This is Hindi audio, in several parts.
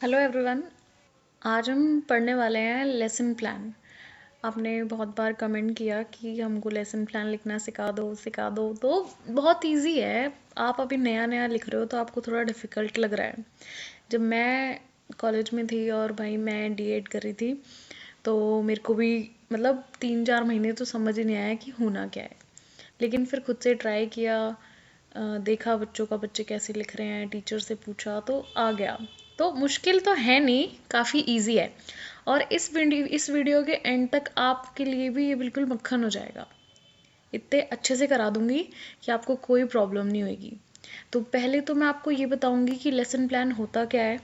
Hello everyone. आज हम पढ़ने वाले हैं लेसन प्लान। आपने बहुत बार कमेंट किया कि हमको लेसन प्लान लिखना सिखा दो। तो बहुत इजी है। आप अभी नया नया लिख रहे हो तो आपको थोड़ा डिफ़िकल्ट लग रहा है। जब मैं कॉलेज में थी और भाई मैं डीएड कर रही थी तो मेरे को भी मतलब 3-4 महीने तो समझ ही नहीं आया कि होना क्या है। लेकिन फिर खुद से ट्राई किया, देखा बच्चों का, बच्चे कैसे लिख रहे हैं, टीचर से पूछा तो आ गया। तो मुश्किल तो है नहीं, काफ़ी इजी है। और इस वीडियो के एंड तक आपके लिए भी ये बिल्कुल मक्खन हो जाएगा। इतने अच्छे से करा दूंगी कि आपको कोई प्रॉब्लम नहीं होगी। तो पहले तो मैं आपको ये बताऊंगी कि लेसन प्लान होता क्या है,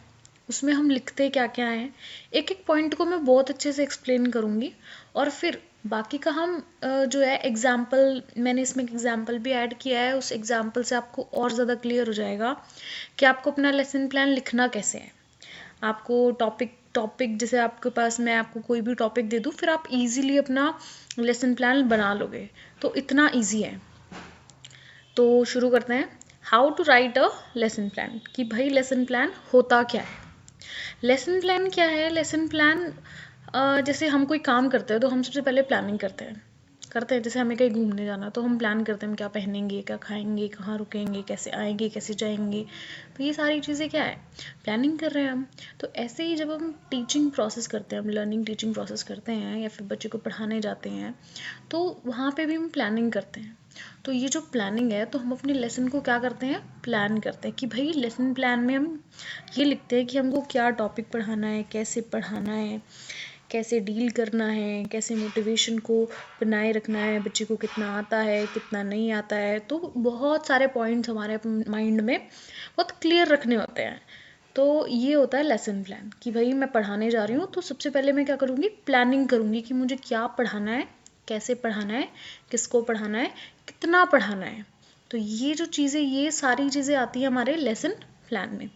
उसमें हम लिखते क्या क्या हैं। एक एक पॉइंट को मैं बहुत अच्छे से एक्सप्लेन करूंगी। और फिर बाकी का हम जो है एग्जाम्पल, मैंने इसमें एग्जाम्पल भी ऐड किया है, उस एग्जाम्पल से आपको और ज़्यादा क्लियर हो जाएगा कि आपको अपना लेसन प्लान लिखना कैसे है। आपको टॉपिक टॉपिक जैसे आपके पास मैं आपको कोई भी टॉपिक दे दूँ फिर आप इजीली अपना लेसन प्लान बना लोगे। तो इतना इजी है। तो शुरू करते हैं। How to write a lesson plan, कि भाई लेसन प्लान होता क्या है। लेसन प्लान क्या है? लेसन प्लान जैसे हम कोई काम करते हैं तो हम सबसे पहले प्लानिंग करते हैं। जैसे हमें कहीं घूमने जाना तो हम प्लान करते हैं हम क्या पहनेंगे, क्या खाएंगे, कहाँ रुकेंगे, कैसे आएंगे, कैसे जाएंगे। तो ये सारी चीज़ें क्या है, प्लानिंग कर रहे हैं हम। तो ऐसे ही जब हम टीचिंग प्रोसेस करते हैं, हम लर्निंग टीचिंग प्रोसेस करते हैं या फिर बच्चे को पढ़ाने जाते हैं तो वहाँ पे भी हम प्लानिंग करते हैं। तो ये जो प्लानिंग है तो हम अपने लेसन को क्या करते हैं, प्लान करते हैं कि भाई लेसन प्लान में हम ये लिखते हैं कि हमको क्या टॉपिक पढ़ाना है, कैसे पढ़ाना है, कैसे डील करना है, कैसे मोटिवेशन को बनाए रखना है, बच्चे को कितना आता है, कितना नहीं आता है। तो बहुत सारे पॉइंट्स हमारे माइंड में बहुत क्लियर रखने होते हैं। तो ये होता है लेसन प्लान कि भाई मैं पढ़ाने जा रही हूँ तो सबसे पहले मैं क्या करूँगी, प्लानिंग करूँगी कि मुझे क्या पढ़ाना है, कैसे पढ़ाना है, किसको पढ़ाना है, कितना पढ़ाना है। तो ये जो चीज़ें, ये सारी चीज़ें आती है हमारे लेसन प्लान में।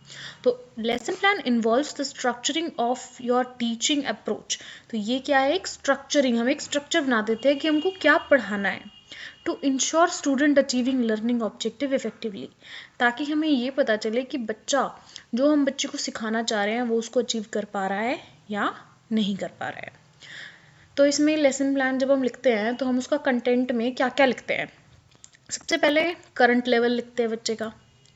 तो lesson plan involves the structuring of your teaching approach. तो ये क्या है, एक स्ट्रक्चरिंग, हम एक स्ट्रक्चर बना देते हैं कि हमको क्या पढ़ाना है to ensure student achieving learning objective effectively. ताकि हमें ये पता चले कि बच्चा, जो हम बच्चे को सिखाना चाह रहे हैं वो उसको अचीव कर पा रहा है या नहीं कर पा रहा है। तो इसमें लेसन प्लान जब हम लिखते हैं तो हम उसका कंटेंट में क्या क्या लिखते हैं। सबसे पहले करंट लेवल लिखते हैं बच्चे का।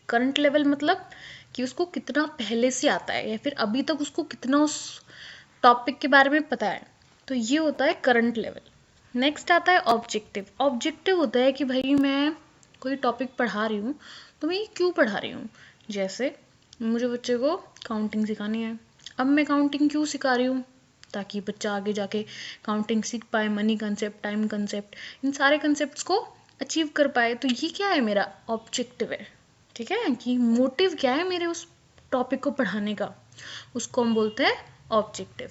करंट लेवल मतलब कि उसको कितना पहले से आता है या फिर अभी तक उसको कितना उस टॉपिक के बारे में पता है। तो ये होता है करंट लेवल। नेक्स्ट आता है ऑब्जेक्टिव। ऑब्जेक्टिव होता है कि भाई मैं कोई टॉपिक पढ़ा रही हूँ तो मैं ये क्यों पढ़ा रही हूँ। जैसे मुझे बच्चे को काउंटिंग सिखानी है। अब मैं काउंटिंग क्यों सिखा रही हूँ, ताकि बच्चा आगे जाके काउंटिंग सीख पाए, मनी कंसेप्ट, टाइम कंसेप्ट, इन सारे कंसेप्ट को अचीव कर पाए। तो ये क्या है, मेरा ऑब्जेक्टिव है। ठीक है, कि मोटिव क्या है मेरे उस टॉपिक को पढ़ाने का, उसको हम बोलते हैं ऑब्जेक्टिव।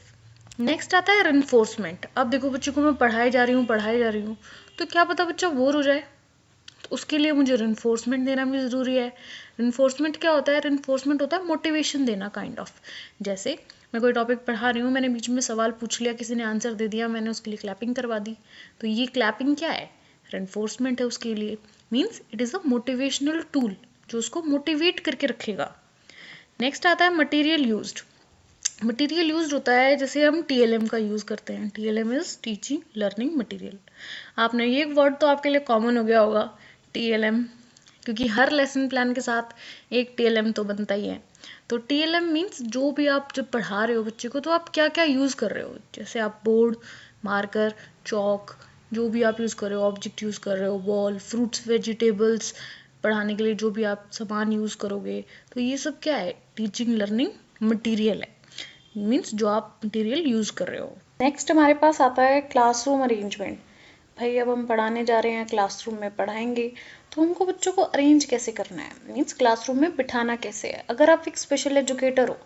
नेक्स्ट आता है रिन्फोर्समेंट। अब देखो बच्चे को मैं पढ़ाई जा रही हूँ तो क्या पता बच्चा बोर हो जाए, तो उसके लिए मुझे रिन्फोर्समेंट देना भी ज़रूरी है। रिन्फोर्समेंट क्या होता है, रिन्फोर्समेंट होता है मोटिवेशन देना, काइंड ऑफ। जैसे मैं कोई टॉपिक पढ़ा रही हूँ, मैंने बीच में सवाल पूछ लिया, किसी ने आंसर दे दिया, मैंने उसके लिए क्लैपिंग करवा दी। तो ये क्लैपिंग क्या है, रेनफोर्समेंट है उसके लिए। Means it is a motivational tool जो उसको मोटिवेट करके रखेगा। नेक्स्ट आता है मटेरियल यूज्ड। मटेरियल यूज्ड होता है जैसे हम टीएलएम का यूज़ करते हैं। TLM is teaching learning material. आपने ये वर्ड तो आपके लिए कॉमन हो गया होगा, टीएलएम, क्योंकि हर लेसन प्लान के साथ एक टीएलएम तो बनता ही है। तो टीएलएम मीन्स जो भी आप जब पढ़ा रहे हो बच्चे को तो आप क्या क्या यूज़ कर रहे हो। जैसे आप बोर्ड, मार्कर, चौक, जो भी आप यूज़ कर रहे हो, ऑब्जेक्ट यूज़ कर रहे हो, बॉल, फ्रूट्स, वेजिटेबल्स, पढ़ाने के लिए जो भी आप सामान यूज़ करोगे, तो ये सब क्या है, टीचिंग लर्निंग मटीरियल है। मीन्स जो आप मटेरियल यूज़ कर रहे हो। नेक्स्ट हमारे पास आता है क्लासरूम अरेंजमेंट। भाई अब हम पढ़ाने जा रहे हैं, क्लासरूम में पढ़ाएंगे, तो हमको बच्चों को अरेंज कैसे करना है, मीन्स क्लासरूम में बिठाना कैसे है। अगर आप एक स्पेशल एजुकेटर हो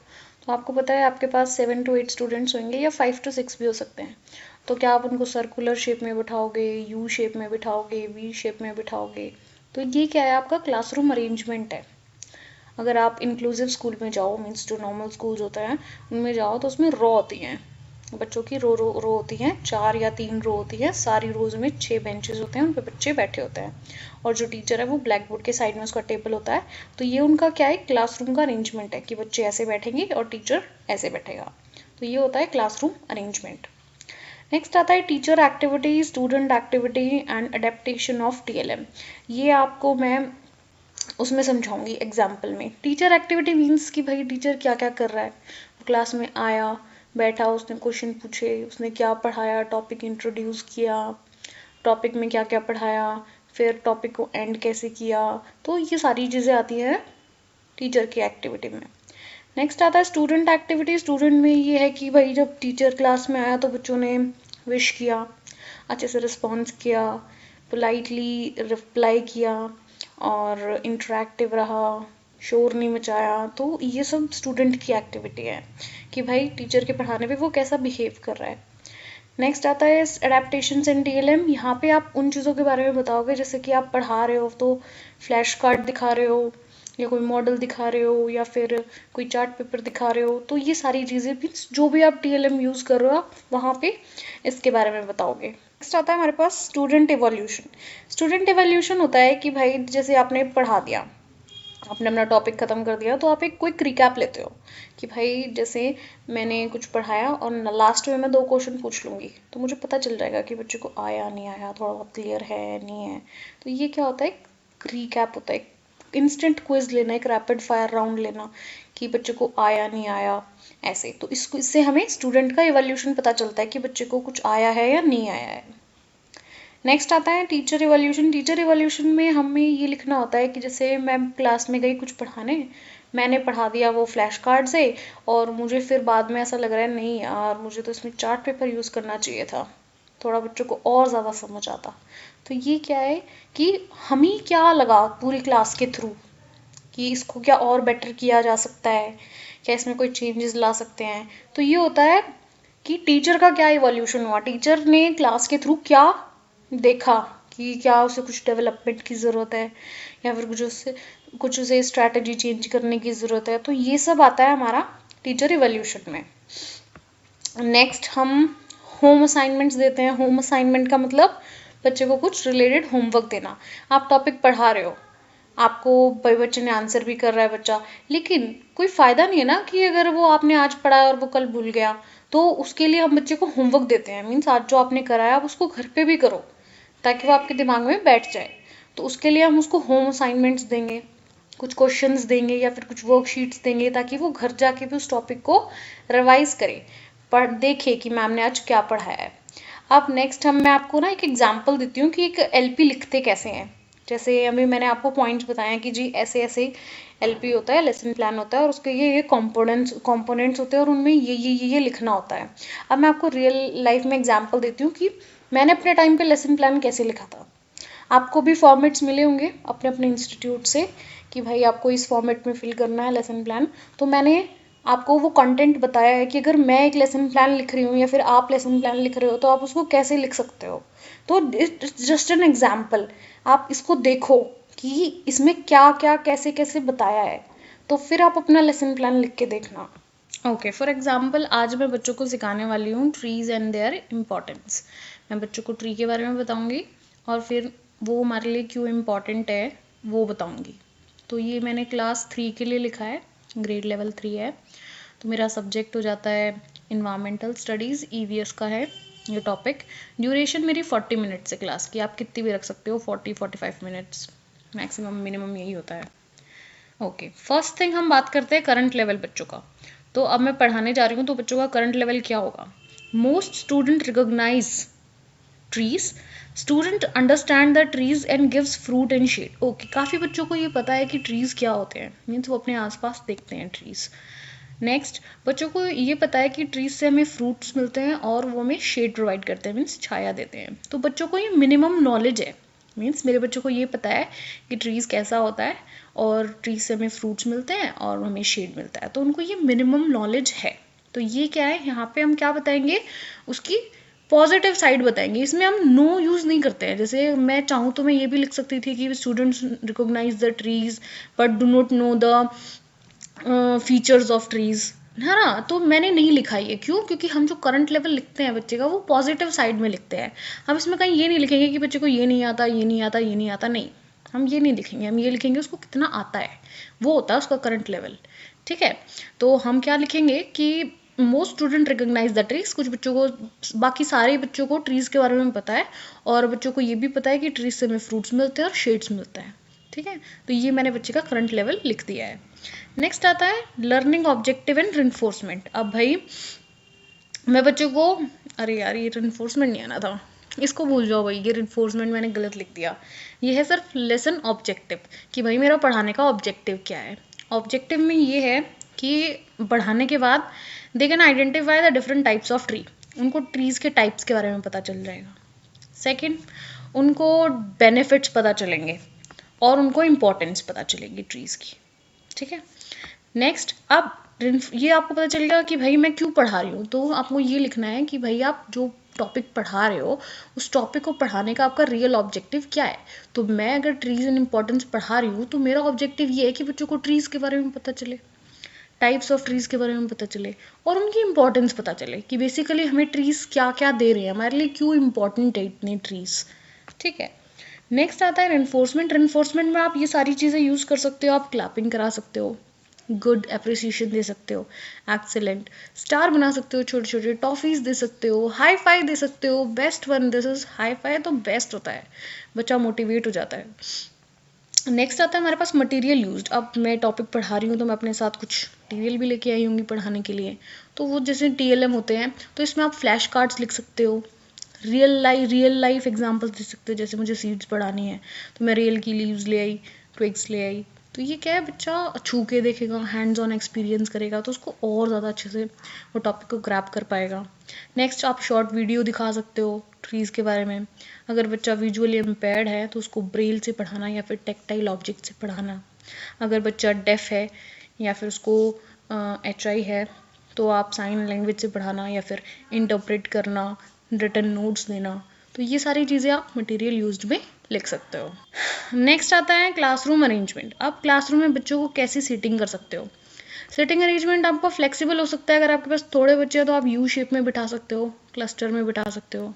तो आपको पता है आपके पास 7 to 8 स्टूडेंट्स होंगे या 5 to 6 भी हो सकते हैं। तो क्या आप उनको सर्कुलर शेप में बिठाओगे, यू शेप में बिठाओगे, वी शेप में बिठाओगे। तो ये क्या है, आपका क्लासरूम अरेंजमेंट है। अगर आप इंक्लूसिव स्कूल में जाओ, मीन्स जो नॉर्मल स्कूल्स होते हैं उनमें जाओ तो उसमें रो होती हैं, बच्चों की रो रो रो होती हैं, 4 या 3 रो होती है, सारी रोज में 6 बेंचेस होते हैं, उन पे बच्चे बैठे होते हैं और जो टीचर है वो ब्लैक बोर्ड के साइड में उसका टेबल होता है। तो ये उनका क्या है, क्लासरूम का अरेंजमेंट है कि बच्चे ऐसे बैठेंगे और टीचर ऐसे बैठेगा। तो ये होता है क्लासरूम अरेंजमेंट। नेक्स्ट आता है teacher activity, student activity and adaptation of TLM। ये आपको मैं उसमें समझाऊंगी एग्जाम्पल में। टीचर एक्टिविटी मीन्स कि भाई टीचर क्या क्या कर रहा है, वो क्लास में आया, बैठा, उसने क्वेश्चन पूछे, उसने क्या पढ़ाया, टॉपिक इंट्रोड्यूस किया, टॉपिक में क्या क्या पढ़ाया, फिर टॉपिक को एंड कैसे किया। तो ये सारी चीज़ें आती हैं टीचर की एक्टिविटी में। नेक्स्ट आता है स्टूडेंट एक्टिविटी। स्टूडेंट में ये है कि भाई जब टीचर क्लास में आया तो बच्चों ने विश किया, अच्छे से रिस्पॉन्स किया, पोलाइटली रिप्लाई किया और इंटरेक्टिव रहा, शोर नहीं मचाया। तो ये सब स्टूडेंट की एक्टिविटी है कि भाई टीचर के पढ़ाने पे वो कैसा बिहेव कर रहा है। नेक्स्ट आता है एडेप्टेशंस इन TLM। यहाँ पे आप उन चीज़ों के बारे में बताओगे जैसे कि आप पढ़ा रहे हो तो फ्लैश कार्ड दिखा रहे हो या कोई मॉडल दिखा रहे हो या फिर कोई चार्ट पेपर दिखा रहे हो। तो ये सारी चीज़ें भी जो भी आप TLM यूज़ कर रहे हो आप वहाँ पे इसके बारे में बताओगे। नेक्स्ट आता है हमारे पास स्टूडेंट इवोल्यूशन। स्टूडेंट इवोल्यूशन होता है कि भाई जैसे आपने पढ़ा दिया, आपने अपना टॉपिक ख़त्म कर दिया, तो आप एक क्विक रिकैप लेते हो कि भाई जैसे मैंने कुछ पढ़ाया और लास्ट में मैं 2 क्वेश्चन पूछ लूँगी तो मुझे पता चल जाएगा कि बच्चे को आया नहीं आया, थोड़ा बहुत क्लियर है नहीं है। तो ये क्या होता है, रिकैप होता है, इंस्टेंट क्विज लेना, एक रैपिड फायर राउंड लेना कि बच्चे को आया नहीं आया ऐसे। तो इससे हमें स्टूडेंट का इवोल्यूशन पता चलता है कि बच्चे को कुछ आया है या नहीं आया है। नेक्स्ट आता है टीचर इवोल्यूशन। टीचर इवोल्यूशन में हमें ये लिखना होता है कि जैसे मैं क्लास में गई कुछ पढ़ाने, मैंने पढ़ा दिया वो फ्लैश कार्ड से और मुझे फिर बाद में ऐसा लग रहा है नहीं यार मुझे तो इसमें चार्ट पेपर यूज़ करना चाहिए था, थोड़ा बच्चों को और ज़्यादा समझ आता। तो ये क्या है कि हमें क्या लगा पूरी क्लास के थ्रू कि इसको क्या और बेटर किया जा सकता है, क्या इसमें कोई चेंजेस ला सकते हैं। तो ये होता है कि टीचर का क्या इवोल्यूशन हुआ, टीचर ने क्लास के थ्रू क्या देखा कि क्या उसे कुछ डेवलपमेंट की ज़रूरत है या फिर कुछ उसे स्ट्रैटेजी चेंज करने की ज़रूरत है। तो ये सब आता है हमारा टीचर इवोल्यूशन में। नेक्स्ट हम होम असाइनमेंट्स देते हैं। होम असाइनमेंट का मतलब बच्चे को कुछ रिलेटेड होमवर्क देना। आप टॉपिक पढ़ा रहे हो, आपको भाई बच्चे ने आंसर भी कर रहा है बच्चा, लेकिन कोई फ़ायदा नहीं है ना कि अगर वो आपने आज पढ़ा और वो कल भूल गया। तो उसके लिए हम बच्चे को होमवर्क देते हैं, मीन्स आज जो आपने कराया आप उसको घर पे भी करो ताकि वो आपके दिमाग में बैठ जाए। तो उसके लिए हम उसको होम असाइनमेंट्स देंगे, कुछ क्वेश्चंस देंगे या फिर कुछ वर्कशीट्स देंगे ताकि वो घर जाके भी उस टॉपिक को रिवाइज करे, पढ़ देखे कि मैम ने आज क्या पढ़ाया है। अब नेक्स्ट मैं आपको ना एक एग्जांपल देती हूँ कि एक LP लिखते कैसे हैं। जैसे अभी मैंने आपको पॉइंट्स बताए कि जी ऐसे ऐसे LP होता है, लेसन प्लान होता है और उसके ये कंपोनेंट्स होते हैं और उनमें ये लिखना होता है। अब मैं आपको रियल लाइफ में एग्जांपल देती हूँ कि मैंने अपने टाइम पे लेसन प्लान कैसे लिखा था। आपको भी फॉर्मेट्स मिले होंगे अपने अपने इंस्टीट्यूट से कि भाई आपको इस फॉर्मेट में फिल करना है लेसन प्लान। तो मैंने आपको वो कंटेंट बताया है कि अगर मैं एक लेसन प्लान लिख रही हूँ या फिर आप लेसन प्लान लिख रहे हो तो आप उसको कैसे लिख सकते हो। तो इट्स जस्ट एन एग्जाम्पल, आप इसको देखो कि इसमें क्या क्या कैसे कैसे बताया है, तो फिर आप अपना लेसन प्लान लिख के देखना। ओके, फॉर एग्जाम्पल आज मैं बच्चों को सिखाने वाली हूँ ट्रीज एंड देयर इम्पोर्टेंस। मैं बच्चों को ट्री के बारे में बताऊँगी और फिर वो हमारे लिए क्यों इम्पॉर्टेंट है वो बताऊँगी। तो ये मैंने क्लास 3 के लिए लिखा है, ग्रेड लेवल 3 है। तो मेरा सब्जेक्ट हो जाता है इन्वायरमेंटल स्टडीज़, EVS का है ये टॉपिक। ड्यूरेशन मेरी 40 मिनट्स है क्लास की, आप कितनी भी रख सकते हो, 40-45 मिनट्स मैक्सिमम, मिनिमम यही होता है। ओके, फर्स्ट थिंग हम बात करते हैं करंट लेवल बच्चों का। तो अब मैं पढ़ाने जा रही हूँ तो बच्चों का करंट लेवल क्या होगा। Most student recognise trees, student understand the trees and gives fruit and shade. Okay, काफ़ी बच्चों को ये पता है कि ट्रीज क्या होते हैं, मीन्स वो अपने आसपास देखते हैं ट्रीज। नेक्स्ट, बच्चों को ये पता है कि ट्रीज से हमें फ्रूट्स मिलते हैं और वो हमें शेड प्रोवाइड करते हैं, मीन्स छाया देते हैं। तो बच्चों को ये मिनिमम नॉलेज है, मीन्स मेरे बच्चों को ये पता है कि ट्रीज कैसा होता है और ट्रीज से हमें फ्रूट्स मिलते हैं और हमें शेड मिलता है। तो उनको ये मिनिमम नॉलेज है। तो ये क्या है, यहाँ पे हम क्या बताएंगे, उसकी पॉजिटिव साइड बताएंगे। इसमें हम नो यूज़ नहीं करते हैं। जैसे मैं चाहूँ तो मैं ये भी लिख सकती थी कि students recognise the trees but do not know the features of trees. है ना। तो मैंने नहीं लिखा ये, क्यों? क्योंकि हम जो करंट लेवल लिखते हैं बच्चे का वो पॉजिटिव साइड में लिखते हैं। हम इसमें कहीं ये नहीं लिखेंगे कि बच्चे को ये नहीं आता, ये नहीं आता, ये नहीं आता, नहीं, हम ये नहीं लिखेंगे। हम ये लिखेंगे उसको कितना आता है, वो होता है उसका करंट लेवल। ठीक है, तो हम क्या लिखेंगे कि most student recognise the trees. कुछ बच्चों को, बाकी सारे बच्चों को ट्रीज के बारे में पता है, और बच्चों को ये भी पता है कि ट्रीज से हमें फ्रूट्स मिलते हैं और शेड्स मिलते हैं। ठीक है, तो ये मैंने बच्चे का करंट लेवल लिख दिया है। नेक्स्ट आता है लर्निंग ऑब्जेक्टिव एंड रिइंफोर्समेंट। अब भाई मैं बच्चों को, अरे यार ये रिइंफोर्समेंट नहीं आना था, इसको भूल जाओ भाई, ये रिइंफोर्समेंट मैंने गलत लिख दिया। ये है सिर्फ लेसन ऑब्जेक्टिव, कि भाई मेरा पढ़ाने का ऑब्जेक्टिव क्या है। ऑब्जेक्टिव में ये है कि पढ़ाने के बाद they can identify the different types of tree, उनको ट्रीज के टाइप्स के बारे में पता चल जाएगा। सेकेंड, उनको बेनिफिट्स पता चलेंगे और उनको इम्पोर्टेंस पता चलेगी ट्रीज की। ठीक है, नेक्स्ट, अब ये आपको पता चलेगा कि भाई मैं क्यों पढ़ा रही हूँ, तो आपको ये लिखना है कि भाई आप जो टॉपिक पढ़ा रहे हो उस टॉपिक को पढ़ाने का आपका रियल ऑब्जेक्टिव क्या है। तो मैं अगर ट्रीज एंड इम्पोर्टेंस पढ़ा रही हूँ तो मेरा ऑब्जेक्टिव ये है कि बच्चों को ट्रीज के बारे में पता चले, टाइप्स ऑफ ट्रीज के बारे में पता चले, और उनकी इंपॉर्टेंस पता चले कि बेसिकली हमें ट्रीज क्या क्या दे रहे हैं, हमारे लिए क्यों इंपॉर्टेंट है इतने ट्रीज। ठीक है, नेक्स्ट आता है रेनफोर्समेंट। रेनफोर्समेंट में आप ये सारी चीज़ें यूज़ कर सकते हो, आप क्लैपिंग करा सकते हो, गुड अप्रिसिएशन दे सकते हो, एक्सेलेंट, स्टार बना सकते हो, छोटे छोटे टॉफीज दे सकते हो, हाई फाई दे सकते हो। Best one, this is hi fi तो बेस्ट होता है, बच्चा मोटिवेट हो जाता है। नेक्स्ट आता है हमारे पास मटेरियल यूज्ड। अब मैं टॉपिक पढ़ा रही हूँ तो मैं अपने साथ कुछ मटेरियल भी लेके आई होंगी पढ़ाने के लिए, तो वो जैसे TLM होते हैं, तो इसमें आप फ्लैश कार्ड्स लिख सकते हो, रियल लाइफ एग्जांपल्स दे सकते हो। जैसे मुझे सीड्स पढ़ानी है तो मैं रियल की लीव्स ले आई, ट्विग्स ले आई, तो ये क्या है, बच्चा छू के देखेगा, हैंड्स ऑन एक्सपीरियंस करेगा, तो उसको और ज़्यादा अच्छे से वो टॉपिक को ग्रैब कर पाएगा। नेक्स्ट, आप शॉर्ट वीडियो दिखा सकते हो ट्रीज़ के बारे में। अगर बच्चा विजुअली इम्पेयर्ड है तो उसको ब्रेल से पढ़ाना या फिर टेक्टाइल ऑब्जेक्ट से पढ़ाना। अगर बच्चा डेफ है या फिर उसको HI है तो आप साइन लैंग्वेज से पढ़ाना या फिर इंटरप्रेट करना, रिटन नोट्स देना। तो ये सारी चीज़ें आप मटेरियल यूज्ड में लिख सकते हो। नेक्स्ट आता है क्लासरूम अरेंजमेंट। आप क्लासरूम में बच्चों को कैसी सीटिंग कर सकते हो। सीटिंग अरेंजमेंट आपका फ्लेक्सिबल हो सकता है। अगर आपके पास थोड़े बच्चे हैं तो आप U शेप में बिठा सकते हो, क्लस्टर में बिठा सकते हो,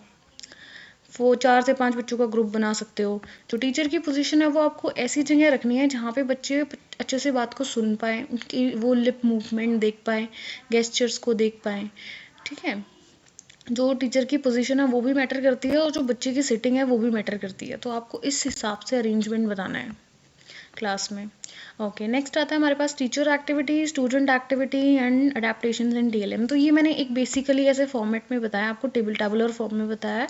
वो 4 से 5 बच्चों का ग्रुप बना सकते हो। जो टीचर की पोजीशन है वो आपको ऐसी जगह रखनी है जहाँ पे बच्चे अच्छे से बात को सुन पाएँ, उनकी वो लिप मूवमेंट देख पाएँ, गेस्चर्स को देख पाएँ। ठीक है, जो टीचर की पोजीशन है वो भी मैटर करती है और जो बच्चे की सिटिंग है वो भी मैटर करती है। तो आपको इस हिसाब से अरेंजमेंट बनाना है क्लास में। ओके, नेक्स्ट आता है हमारे पास teacher activity, student activity and adaptation in TLM। तो ये मैंने एक बेसिकली ऐसे फॉर्मेट में बताया, आपको टेबलर फॉर्म में बताया है,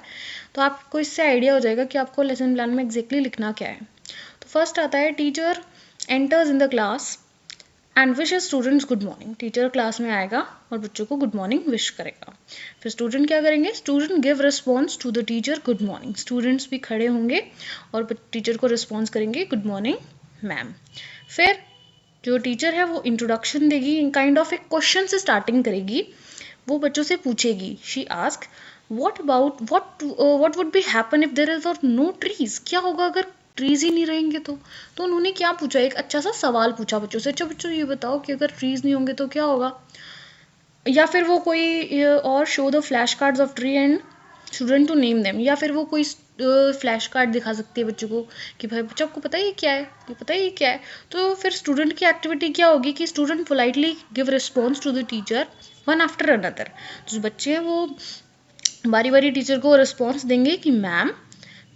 तो आपको इससे आइडिया हो जाएगा कि आपको लेसन प्लान में एग्जैक्टली लिखना क्या है। तो फर्स्ट आता है teacher enters in the class and wishes students good morning. Teacher class में आएगा और बच्चों को गुड मॉर्निंग विश करेगा। फिर स्टूडेंट क्या करेंगे, student give response to the teacher good morning. Students भी खड़े होंगे और टीचर को रिस्पॉन्स करेंगे गुड मॉर्निंग मैम। फिर जो टीचर है वो इंट्रोडक्शन देगी, काइंड ऑफ एक क्वेश्चन से स्टार्टिंग करेगी। वो बच्चों से पूछेगी, she ask what would be happen if there is no trees। क्या होगा अगर ट्रीज ही नहीं रहेंगे तो उन्होंने क्या पूछा, एक अच्छा सा सवाल पूछा बच्चों से, अच्छा बच्चों ये बताओ कि अगर ट्रीज नहीं होंगे तो क्या होगा। या फिर वो कोई और show the flash cards of tree and student to name them. या फिर वो कोई फ्लैश कार्ड दिखा सकती है बच्चों को कि भाई बच्चा आपको पता है ये क्या है, ये पता है ये क्या है। तो फिर स्टूडेंट की एक्टिविटी क्या होगी कि student politely give response to the teacher one after another. जो बच्चे हैं वो बारी बारी टीचर को रिस्पॉन्स देंगे कि ma'am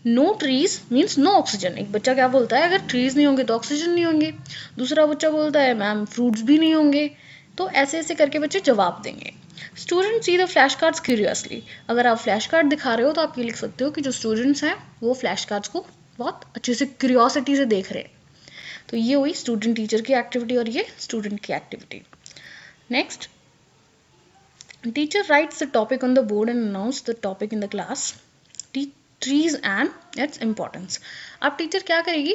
no trees means no oxygen. एक बच्चा क्या बोलता है, अगर ट्रीज नहीं होंगे तो ऑक्सीजन नहीं होंगे। दूसरा बच्चा बोलता है मैम फ्रूट्स भी नहीं होंगे। तो ऐसे ऐसे करके बच्चे जवाब देंगे। Student see the flash cards curiously. अगर आप फ्लैश कार्ड दिखा रहे हो तो आप ये लिख सकते हो कि जो स्टूडेंट्स हैं वो फ्लैश कार्ड्स को बहुत अच्छे से क्यूरियोसिटी से देख रहे हैं। तो ये हुई स्टूडेंट टीचर की एक्टिविटी और ये स्टूडेंट की activity. Next, teacher rights the topic on the board and announce the topic in the class, trees and its importance. अब टीचर क्या करेगी,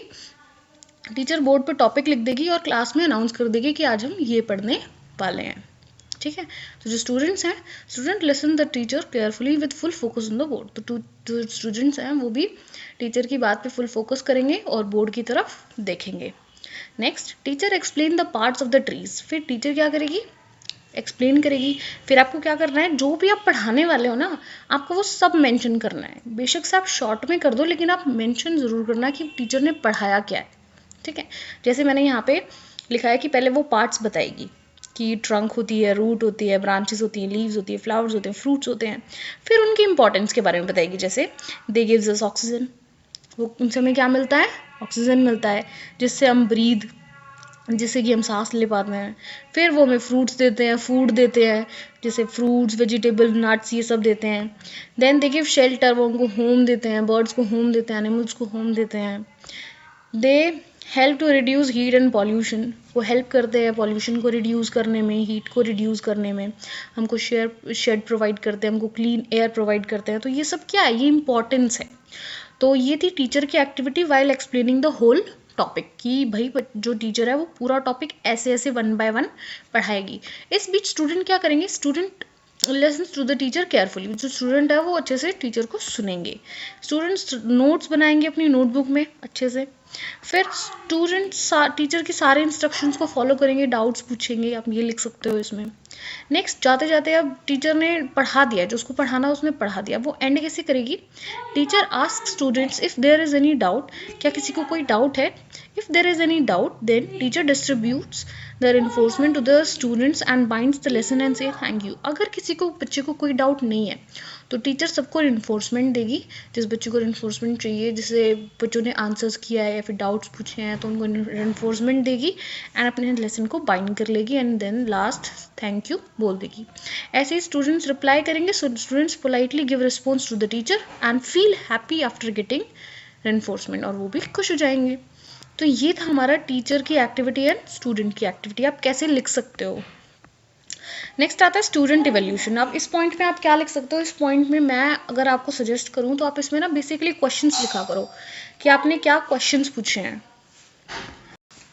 टीचर बोर्ड पे टॉपिक लिख देगी और क्लास में अनाउंस कर देगी कि आज हम ये पढ़ने वाले हैं। ठीक है, तो जो स्टूडेंट्स हैं, student listen the teacher carefully with full focus on the board. तो जो स्टूडेंट्स हैं वो भी टीचर की बात पे फुल फोकस करेंगे और बोर्ड की तरफ देखेंगे। Next, teacher explain the parts of the trees. फिर टीचर क्या करेगी, एक्सप्लेन करेगी। फिर आपको क्या करना है, जो भी आप पढ़ाने वाले हो ना, आपको वो सब मेंशन करना है। बेशक से आप शॉर्ट में कर दो, लेकिन आप मेंशन ज़रूर करना कि टीचर ने पढ़ाया क्या है, ठीक है। जैसे मैंने यहाँ पे लिखा है कि पहले वो पार्ट्स बताएगी कि ट्रंक होती है, रूट होती है, ब्रांचेस होती हैं, लीव्स होती है, फ्लावर्स होते हैं, फ्रूट्स होते हैं। फिर उनकी इंपॉर्टेंस के बारे में बताएगी, जैसे दे गिव्स अस ऑक्सीजन, वो उनसे हमें क्या मिलता है, ऑक्सीजन मिलता है, जिससे हम ब्रीद, जिससे कि हम सांस ले पाते हैं। फिर वो हमें फ्रूट्स देते हैं, फूड देते हैं, जैसे फ्रूट्स, वेजिटेबल, नट्स, ये सब देते हैं। देन दे गिव शेल्टर, वो उनको होम देते हैं, बर्ड्स को होम देते हैं, एनिमल्स को होम देते हैं। They help to reduce heat and pollution, वो हेल्प करते हैं पॉल्यूशन को रिड्यूस करने में, हीट को रिड्यूस करने में। हमको शेड प्रोवाइड करते हैं, हमको क्लीन एयर प्रोवाइड करते हैं। तो ये सब क्या है, ये इंपॉर्टेंस है। तो ये थी टीचर की activity while explaining the whole topic, कि भाई जो टीचर है वो पूरा टॉपिक ऐसे ऐसे 1 by 1 पढ़ाएगी। इस बीच स्टूडेंट क्या करेंगे, student listens to the teacher carefully, जो स्टूडेंट है वो अच्छे से टीचर को सुनेंगे। स्टूडेंट्स नोट्स बनाएंगे अपनी नोटबुक में अच्छे से। फिर स्टूडेंट्स टीचर के सारे इंस्ट्रक्शंस को फॉलो करेंगे, डाउट्स पूछेंगे, आप ये लिख सकते हो इसमें। नेक्स्ट, जाते जाते अब टीचर ने पढ़ा दिया, जो उसको पढ़ाना उसने पढ़ा दिया, वो एंड कैसे करेगी, teacher ask students if there is any doubt, क्या किसी को कोई डाउट है। If there is any doubt then teacher distributes the reinforcement to the students and binds the lesson and say thank you. अगर किसी को बच्चे को कोई डाउट नहीं है तो टीचर सबको रिन्फोर्समेंट देगी, जिस बच्चे को रिन्फोर्समेंट चाहिए, जिसे बच्चों ने आंसर्स किया है या फिर डाउट्स पूछे हैं, तो उनको रिन्फोर्समेंट देगी एंड अपने लेसन को बाइंड कर लेगी and then last thank you बोल देगी। ऐसे ही स्टूडेंट्स रिप्लाई करेंगे, so students politely give response to the teacher and feel happy after getting reinforcement, और वो भी खुश हो जाएंगे। तो ये था हमारा टीचर की एक्टिविटी एंड स्टूडेंट की एक्टिविटी, आप कैसे लिख सकते हो। नेक्स्ट आता है स्टूडेंट इवोल्यूशन। अब इस पॉइंट में आप क्या लिख सकते हो, इस पॉइंट में मैं अगर आपको सजेस्ट करूं तो आप इसमें ना बेसिकली क्वेश्चंस लिखा करो कि आपने क्या क्वेश्चंस पूछे हैं।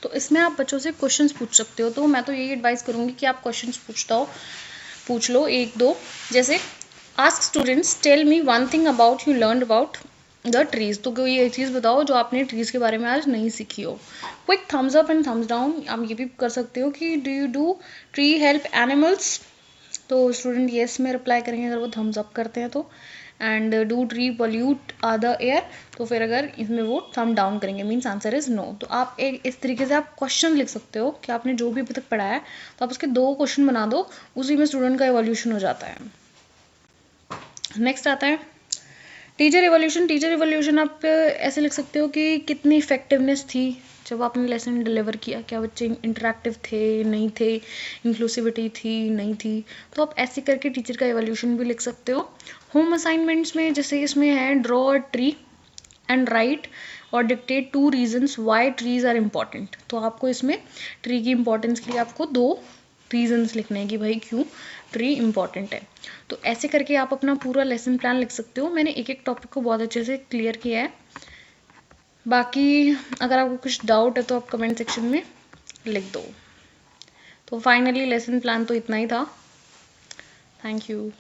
तो इसमें आप बच्चों से क्वेश्चंस पूछ सकते हो। तो मैं तो यही एडवाइस करूंगी कि आप क्वेश्चंस पूछ लो 1-2, जैसे ask students tell me one thing about you learn about the trees, तो कोई एक चीज़ बताओ जो आपने ट्रीज के बारे में आज नहीं सीखी हो। Quick thumbs up and thumbs down, आप ये भी कर सकते हो कि do you do tree help animals, तो स्टूडेंट येस में रिप्लाई करेंगे अगर वो थम्स अप करते हैं तो। And do tree pollute the air, तो फिर अगर इसमें वो थम डाउन करेंगे, मीन्स आंसर इज नो। तो आप एक इस तरीके से आप क्वेश्चन लिख सकते हो कि आपने जो भी अभी तक पढ़ा है तो आप उसके 2 क्वेश्चन बना दो, उसी में स्टूडेंट का इवोल्यूशन हो जाता है। नेक्स्ट आता है टीचर इवोल्यूशन। टीचर इवोल्यूशन आप ऐसे लिख सकते हो कि कितनी इफेक्टिवनेस थी जब आपने लेसन डिलीवर किया, क्या बच्चे इंटरेक्टिव थे, नहीं थे, इंक्लूसिविटी थी, नहीं थी। तो आप ऐसे करके टीचर का इवोल्यूशन भी लिख सकते हो। होम असाइनमेंट्स में जैसे इसमें है draw a tree and write और dictate 2 reasons why trees are important, तो आपको इसमें ट्री की इंपॉर्टेंस के लिए आपको 2 रीजन्स लिखने हैं कि भाई क्यों ट्री इंपॉर्टेंट है। तो ऐसे करके आप अपना पूरा लेसन प्लान लिख सकते हो। मैंने एक एक टॉपिक को बहुत अच्छे से क्लियर किया है। बाकी अगर आपको कुछ डाउट है तो आप कमेंट सेक्शन में लिख दो। तो फाइनली लेसन प्लान तो इतना ही था। Thank you.